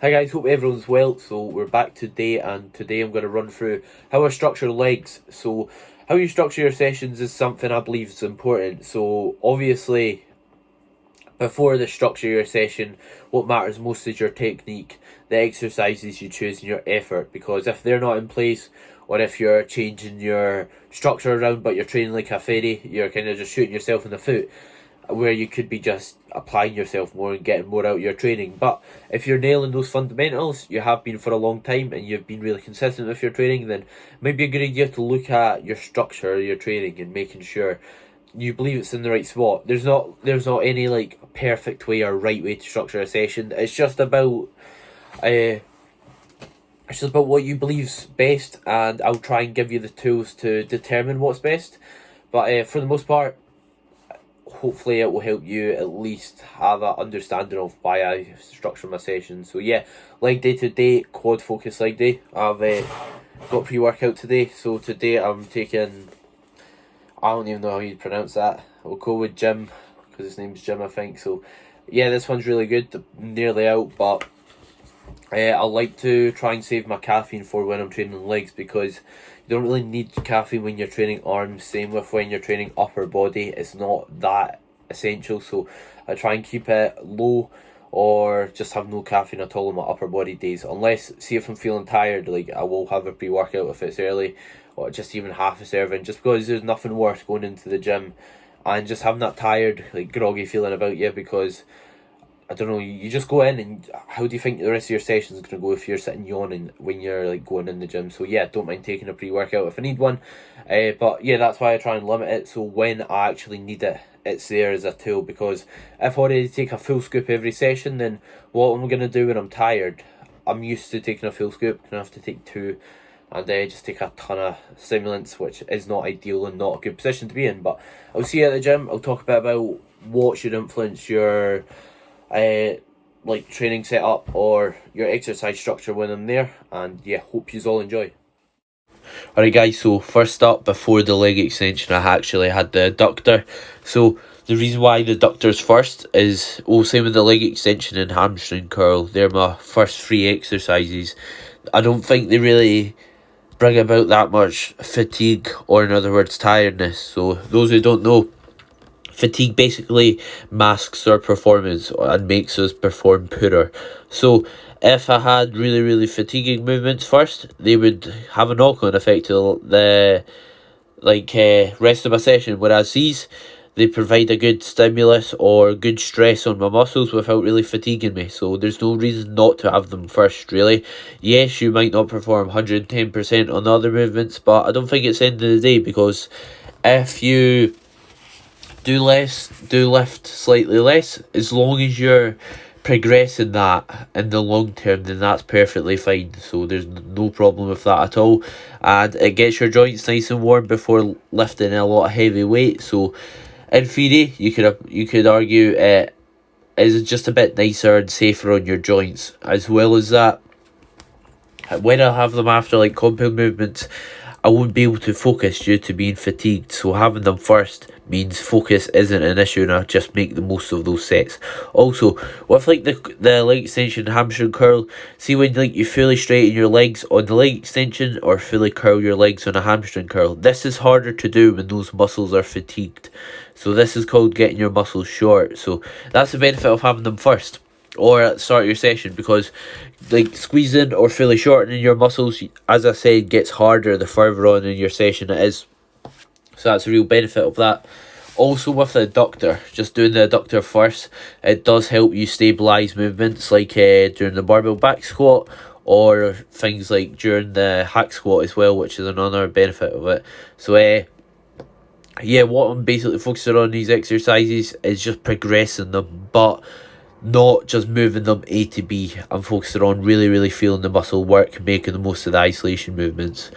Hi guys, hope everyone's well. So we're back today, and today I'm going to run through how I structure legs. So how you structure your sessions is something I believe is important. So obviously, before the structure of your session, what matters most is your technique, the exercises you choose, and your effort. Because if they're not in place, or if you're changing your structure around but you're training like a fairy, you're kind of just shooting yourself in the foot, where you could be just applying yourself more and getting more out of your training. But if you're nailing those fundamentals, you have been for a long time, and you've been really consistent with your training, then it might be a good idea to look at your structure of your training and making sure you believe it's in the right spot. There's not any like perfect way or right way to structure a session. It's just about what you believe's best, and I'll try and give you the tools to determine what's best. But for the most part, hopefully it will help you at least have an understanding of why I structure my sessions. So yeah, leg day today, quad focus leg day. I've got pre-workout today. So today I'm taking, I don't even know how you pronounce that. We'll go with Jim, because his name's Jim, I think. So yeah, this one's really good. Nearly out, but I like to try and save my caffeine for when I'm training legs, because you don't really need caffeine when you're training arms. Same with when you're training upper body. It's not that essential. So I try and keep it low, or just have no caffeine at all on my upper body days. Unless, see, if I'm feeling tired, like I will have a pre-workout if it's early, or just even half a serving, just because there's nothing worse going into the gym and just having that tired, like groggy feeling about you, because I don't know, you just go in, and how do you think the rest of your session is going to go if you're sitting yawning when you're like going in the gym? So yeah, don't mind taking a pre-workout if I need one. But yeah, that's why I try and limit it, so when I actually need it, it's there as a tool. Because if I already take a full scoop every session, then what am I going to do when I'm tired? I'm used to taking a full scoop, and I have to take two, and just take a ton of stimulants, which is not ideal and not a good position to be in. But I'll see you at the gym. I'll talk a bit about what should influence your like training setup or your exercise structure when I'm there, and yeah, hope you all enjoy. Alright guys, so first up, before the leg extension, I actually had the adductor. So the reason why the adductor's first is, same with the leg extension and hamstring curl, they're my first three exercises. I don't think they really bring about that much fatigue, or in other words tiredness. So those who don't know, fatigue basically masks our performance and makes us perform poorer. So if I had really fatiguing movements first, they would have a knock-on effect to the rest of my session, whereas these, they provide a good stimulus or good stress on my muscles without really fatiguing me. So there's no reason not to have them first, really. Yes, you might not perform 110% on the other movements, but I don't think it's the end of the day, because if you do lift slightly less, as long as you're progressing that in the long term, then that's perfectly fine. So there's no problem with that at all, and it gets your joints nice and warm before lifting a lot of heavy weight. So in theory, you could argue it is just a bit nicer and safer on your joints. As well as that, when I have them after like compound movements, I won't be able to focus due to being fatigued. So having them first means focus isn't an issue, and I just make the most of those sets. Also, with like the leg extension hamstring curl, see when like you fully straighten your legs on the leg extension, or fully curl your legs on a hamstring curl, this is harder to do when those muscles are fatigued. So this is called getting your muscles short. So that's the benefit of having them first, or at the start of your session, because like squeezing or fully shortening your muscles, as I said, gets harder the further on in your session it is. So that's a real benefit of that. Also with the adductor, just doing the adductor first, it does help you stabilise movements, like during the barbell back squat, or things like during the hack squat as well, which is another benefit of it. So yeah, what I'm basically focusing on these exercises is just progressing them, but not just moving them A to B. I'm focusing on really feeling the muscle work, making the most of the isolation movements,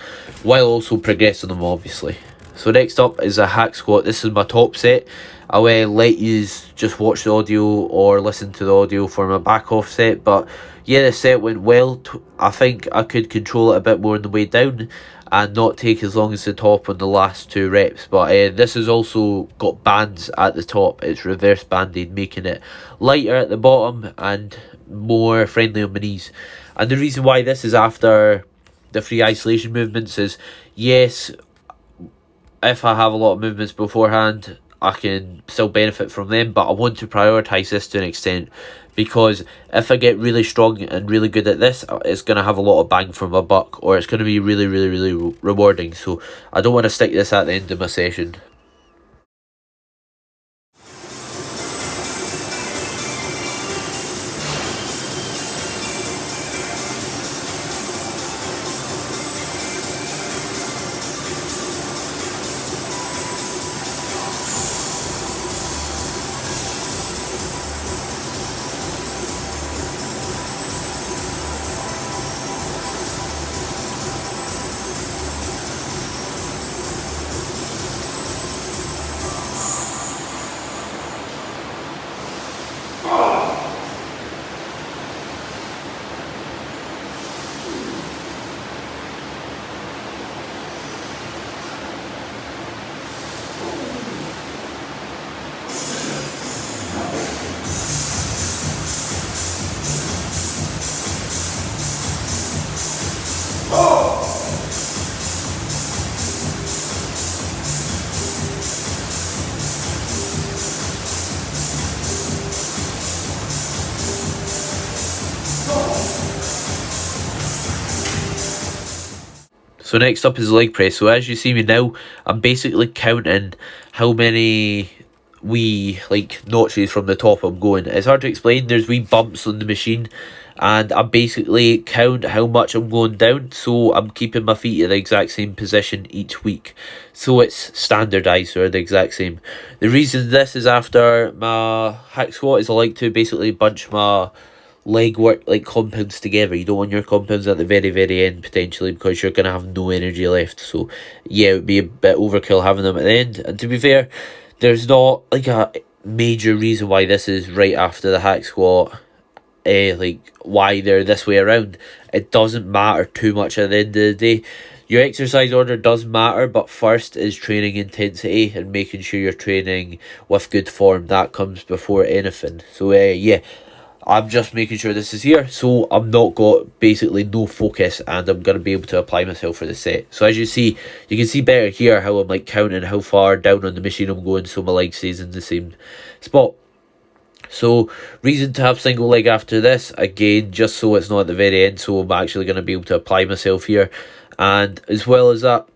while also progressing them, obviously. So next up is a hack squat. This is my top set. I'll let you just watch the audio or listen to the audio for my back off set. But yeah, the set went well. I think I could control it a bit more on the way down, and not take as long as the top on the last two reps. But this has also got bands at the top. It's reverse banded, making it lighter at the bottom and more friendly on my knees. And the reason why this is after the free isolation movements is, yes, if I have a lot of movements beforehand, I can still benefit from them, but I want to prioritise this to an extent, because if I get really strong and really good at this, it's going to have a lot of bang for my buck, or it's going to be really, really, really rewarding. So I don't want to stick this at the end of my session. So next up is leg press. So as you see me now, I'm basically counting how many wee notches from the top I'm going. It's hard to explain. There's wee bumps on the machine, and I basically count how much I'm going down. So I'm keeping my feet in the exact same position each week. So it's standardised, or the exact same. The reason this is after my hack squat is I like to basically bunch my leg work compounds together. You don't want your compounds at the very, very end potentially, because you're going to have no energy left. So yeah, it would be a bit overkill having them at the end. And to be fair, there's not a major reason why this is right after the hack squat, why they're this way around. It doesn't matter too much at the end of the day. Your exercise order does matter, but first is training intensity and making sure you're training with good form. That comes before anything. So yeah, I'm just making sure this is here, so I'm not got basically no focus, and I'm going to be able to apply myself for the set. So as you can see better here how I'm counting how far down on the machine I'm going, so my leg stays in the same spot. So reason to have single leg after this, again, just so it's not at the very end, so I'm actually going to be able to apply myself here. And as well as that,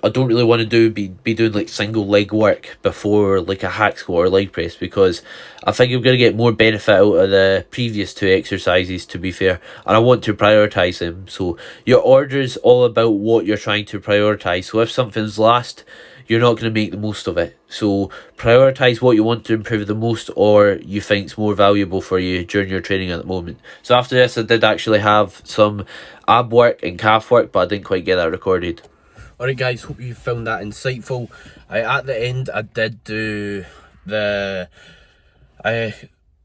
I don't really want to be doing single leg work before a hack squat or leg press, because I think I'm going to get more benefit out of the previous two exercises, to be fair, and I want to prioritise them. So your order is all about what you're trying to prioritise. So if something's last, you're not going to make the most of it. So prioritise what you want to improve the most, or you think's more valuable for you during your training at the moment. So after this, I did actually have some ab work and calf work, but I didn't quite get that recorded. Alright guys, hope you found that insightful. At the end I did do the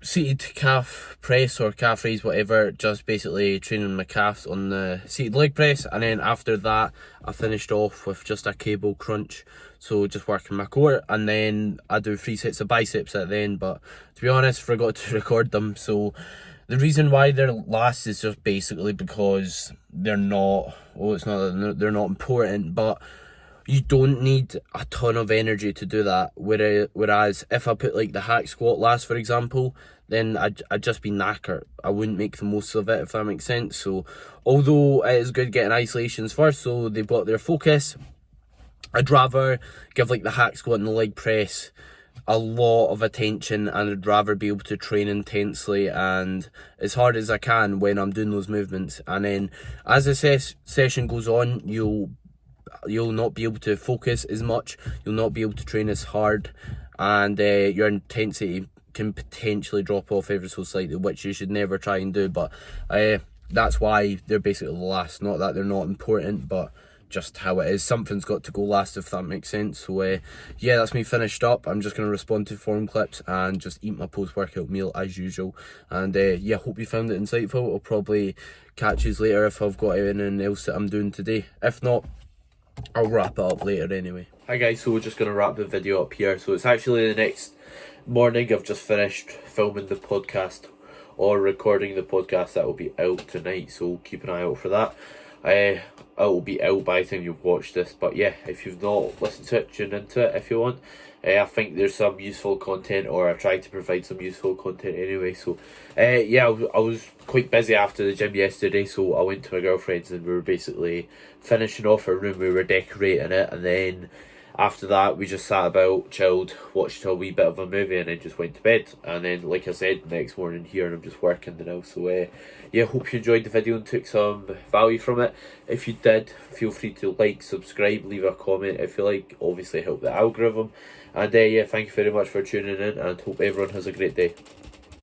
seated calf press or calf raise, whatever, just basically training my calves on the seated leg press, and then after that I finished off with just a cable crunch, so just working my core, and then I do 3 sets of biceps at the end. But to be honest, forgot to record them. So the reason why they're last is just basically because they're not, well, it's not that they're not important, but you don't need a ton of energy to do that. Whereas if I put the hack squat last, for example, then I'd just be knackered. I wouldn't make the most of it, if that makes sense. So although it is good getting isolations first, so they've got their focus, I'd rather give the hack squat and the leg press a lot of attention, and I'd rather be able to train intensely and as hard as I can when I'm doing those movements. And then as the session goes on, you'll not be able to focus as much, you'll not be able to train as hard, and your intensity can potentially drop off ever so slightly, which you should never try and do. But that's why they're basically the last. Not that they're not important, but just how it is. Something's got to go last, if that makes sense. So yeah, that's me finished up. I'm just going to respond to forum clips and just eat my post-workout meal as usual. And yeah, hope you found it insightful. I'll probably catch you later if I've got anything else that I'm doing today. If not, I'll wrap it up later anyway. Hi guys, so we're just going to wrap the video up here. So it's actually the next morning. I've just finished filming the podcast or recording the podcast that will be out tonight, so keep an eye out for that. It will be out by the time you've watched this, but yeah, if you've not listened to it, tune into it if you want. I think there's some useful content, or I try to provide some useful content anyway. So, yeah, I was quite busy after the gym yesterday, so I went to my girlfriend's and we were basically finishing off her room. We were decorating it, and then after that we just sat about, chilled, watched a wee bit of a movie, and then just went to bed. And then, like I said, next morning here, and I'm just working now. So, yeah, hope you enjoyed the video and took some value from it. If you did, feel free to like, subscribe, leave a comment if you like. Obviously help the algorithm. And yeah, thank you very much for tuning in, and hope everyone has a great day.